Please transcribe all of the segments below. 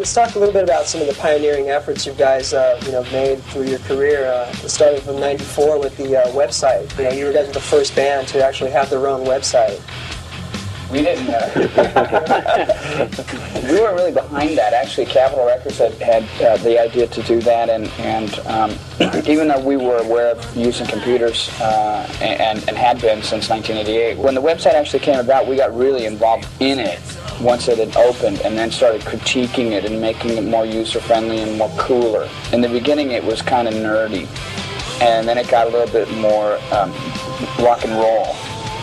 let's talk a little bit about some of the pioneering efforts you guys, made through your career. Starting from '94 with the website. You guys were the first band to actually have their own website. We didn't. We weren't really behind that. Actually, Capitol Records had the idea to do that, and even though we were aware of using computers and had been since 1988, when the website actually came about, we got really involved in it once it had opened, and then started critiquing it and making it more user-friendly and more cooler. In the beginning, it was kind of nerdy, and then it got a little bit more rock and roll.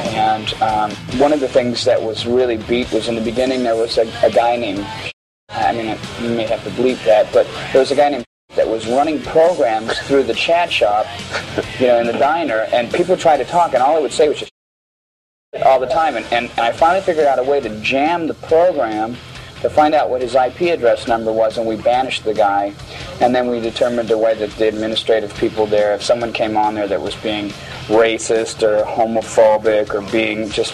And one of the things that was really beat was in the beginning there was a guy named, I mean, you may have to bleep that, but there was a guy named that was running programs through the chat shop, in the diner, and people tried to talk, and all it would say was just all the time. And I finally figured out a way to jam the program to find out what his IP address number was, and we banished the guy. And then we determined a way that the administrative people there, if someone came on there that was being racist or homophobic or being just,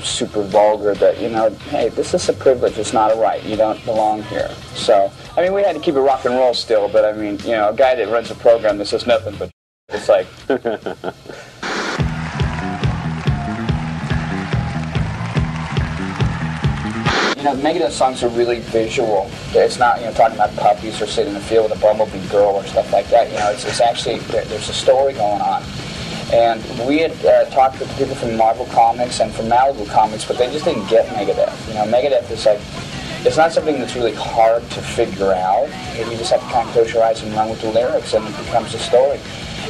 super vulgar, that, hey, this is a privilege, it's not a right, you don't belong here. So, I mean, we had to keep it rock and roll still, but I mean, a guy that runs a program that says nothing but it's like... Megadeth songs are really visual. It's not, talking about puppies or sitting in the field with a bumblebee girl or stuff like that. It's actually, there's a story going on. And we had talked with people from Marvel Comics and from Malibu Comics, but they just didn't get Megadeth. Megadeth is like, it's not something that's really hard to figure out. You just have to kind of close your eyes and run with the lyrics, and it becomes a story.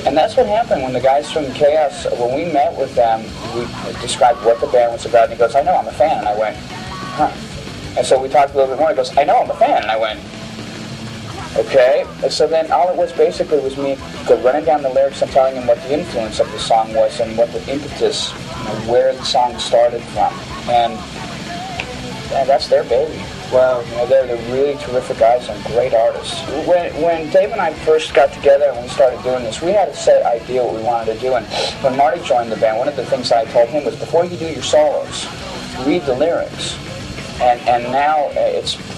And that's what happened when the guys from Chaos, when we met with them, we described what the band was about, and he goes, I know, I'm a fan. And I went, huh. And so we talked a little bit more. He goes, I know, I'm a fan. And I went, okay. And so then all it was basically was me running down the lyrics and telling him what the influence of the song was and what the impetus, where the song started from. And that's their baby. Wow. They're really terrific guys and great artists. When Dave and I first got together and we started doing this, we had a set idea what we wanted to do. And when Marty joined the band, one of the things I told him was, before you do your solos, read the lyrics. And now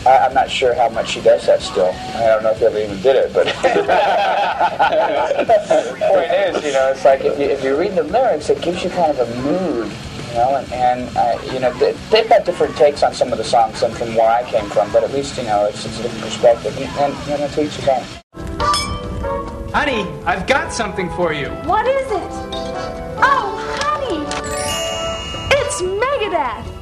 I'm not sure how much she does that still. I don't know if you ever even did it, but the point is, it's like if you read the lyrics, it gives you kind of a mood, they've got different takes on some of the songs than from where I came from, but at least, it's a different perspective, and to each his own. Honey, I've got something for you. What is it? Oh, honey! It's Megadeth!